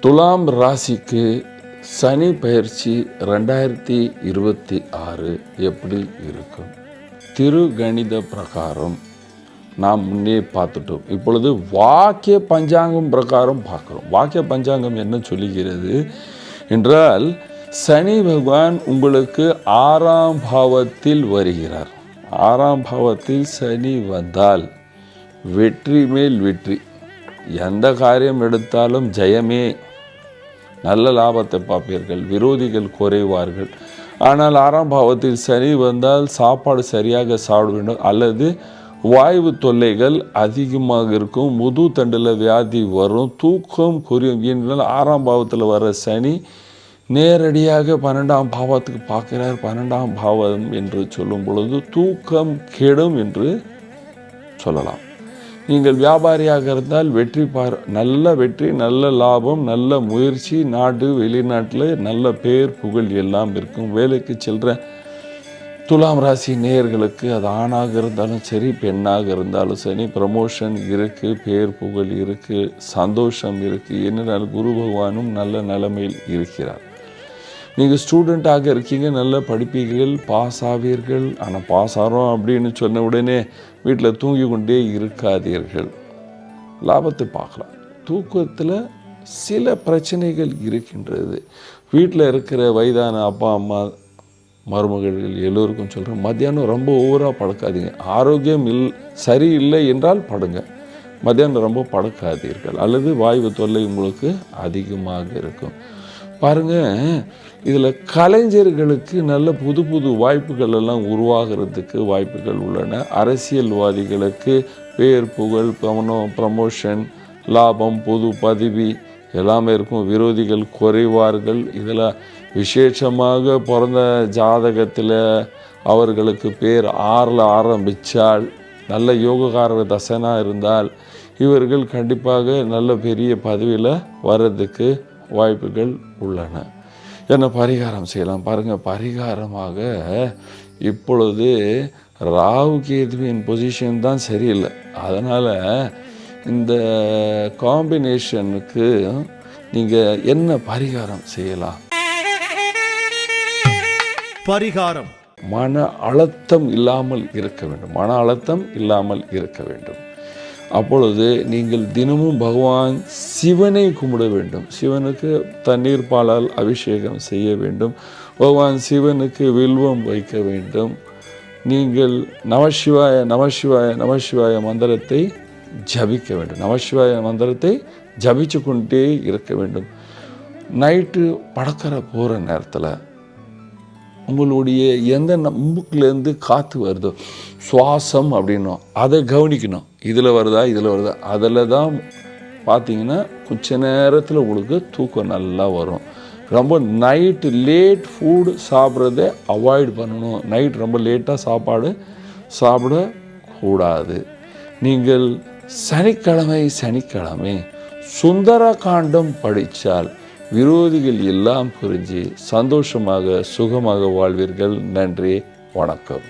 துலாம் ராசிக்கு சனி பயிற்சி 2026 எப்படி இருக்கும்? திருகணித பிரகாரம் நாம் முன்னே பார்த்துட்டோம். இப்பொழுது வாக்கிய பஞ்சாங்கம் பிரகாரம் பார்க்குறோம். வாக்கிய பஞ்சாங்கம் என்ன சொல்லுகிறது என்றால், சனி பகவான் உங்களுக்கு 6ஆம் பாவத்தில் வருகிறார். 6ஆம் பாவத்தில் சனி வந்தால் வெற்றி மேல் வெற்றி, எந்த காரியம் எடுத்தாலும் ஜெயமே, நல்ல லாபத்தை பார்ப்பீர்கள், விரோதிகள் குறைவார்கள். ஆனால் 6ஆம் பாவத்தில் சனி வந்தால் சாப்பாடு சரியாக சாப்பிட வேண்டும், அல்லது வாய்வு தொல்லைகள் அதிகமாக இருக்கும், முது தண்டில் வியாதி வரும், தூக்கம் குறையும். என்றால் 6ஆம் பாவத்தில் வர சனி நேரடியாக 12ஆம் பாவத்துக்கு பார்க்கிறார். 12ஆம் பாவம் என்று சொல்லும் பொழுது தூக்கம் கெடும் என்று சொல்லலாம். நீங்கள் வியாபாரியாக இருந்தால் வெற்றி நல்ல வெற்றி, நல்ல லாபம், நல்ல முயற்சி, நாடு வெளிநாட்டில் நல்ல பேர் புகழ் எல்லாம் இருக்கும். வேலைக்கு செல்கிற துலாம் ராசி நேயர்களுக்கு அது ஆணாக இருந்தாலும் சரி, பெண்ணாக இருந்தாலும் சரி, ப்ரமோஷன் இருக்குது, பேர் புகழ் இருக்குது, சந்தோஷம் இருக்குது. ஏனென்றால் குரு பகவானும் நல்ல நிலைமையில் இருக்கிறார். நீங்கள் ஸ்டூடெண்ட்டாக இருக்கீங்க, நல்லா படிப்பீர்கள், பாஸ் ஆவீர்கள். ஆனால் பாஸ் ஆகிறோம் அப்படின்னு சொன்ன உடனே வீட்டில் தூங்கி கொண்டே இருக்காதீர்கள், லாபத்தை பார்க்கலாம். தூக்கத்தில் சில பிரச்சனைகள் இருக்கின்றது. வீட்டில் இருக்கிற வயதான அப்பா அம்மா மருமகள் எல்லோருக்கும் சொல்கிறேன், மத்தியானம் ரொம்ப ஓவராக படுக்காதீங்க. ஆரோக்கியம் சரியில்லை என்றால் படுங்க, மத்தியானம் ரொம்ப படுக்காதீர்கள். அல்லது வாய்வு தொல்லை உங்களுக்கு அதிகமாக இருக்கும். பாருங்கள், இதில் கலைஞர்களுக்கு நல்ல புது புது வாய்ப்புகள் எல்லாம் உருவாகிறதுக்கு வாய்ப்புகள் உள்ளன. அரசியல்வாதிகளுக்கு பேர் புகழ், ப்ரமோஷன், லாபம், புது பதவி எல்லாமே இருக்கும். விரோதிகள் குறைவார்கள். இதில் விசேஷமாக பிறந்த ஜாதகத்தில் அவர்களுக்கு பேர் 6ல் ஆரம்பித்தால், நல்ல யோகக்காரர் தசனாக இருந்தால் இவர்கள் கண்டிப்பாக நல்ல பெரிய பதவியில் வர்றதுக்கு வாய்ப்புகள் உள்ளன. என்ன பரிகாரம் செய்யலாம் பாருங்கள். பரிகாரமாக இப்பொழுது ராகு கேதுவின் பொசிஷன் தான் சரியில்லை. அதனால் இந்த காம்பினேஷனுக்கு நீங்கள் என்ன பரிகாரம் செய்யலாம்? பரிகாரம், மன அழுத்தம் இல்லாமல் இருக்க வேண்டும். மன அழுத்தம் இல்லாமல் இருக்க வேண்டும். அப்பொழுது நீங்கள் தினமும் பகவான் சிவனை கும்பிட வேண்டும். சிவனுக்கு தண்ணீர் பாலால் அபிஷேகம் செய்ய வேண்டும். பகவான் சிவனுக்கு வில்வம் வைக்க வேண்டும். நீங்கள் நமசிவாய நமசிவாய நமசிவாய மந்திரத்தை ஜபிக்க வேண்டும். நமசிவாய மந்திரத்தை ஜபிச்சு கொண்டே இருக்க வேண்டும். நைட்டு படுக்கிற போகிற நேரத்தில் உங்களுடைய எந்த மூக்கிலேருந்து காற்று வருதோ, சுவாசம் அப்படின்னும், அதை கவனிக்கணும். இதில் வருதா அதில் தான் பார்த்தீங்கன்னா கொஞ்ச நேரத்தில் உங்களுக்கு தூக்கம் நல்லா வரும். ரொம்ப நைட்டு லேட் ஃபுட் சாப்பிட்றதை அவாய்ட் பண்ணணும். நைட் ரொம்ப லேட்டாக சாப்பாடு சாப்பிடக்கூடாது. நீங்கள் சனிக்கிழமை சுந்தர காண்டம் படித்தால் விரோதிகள் எல்லாம் புரிஞ்சு சந்தோஷமாக சுகமாக வாழ்வீர்கள். நன்றி, வணக்கம்.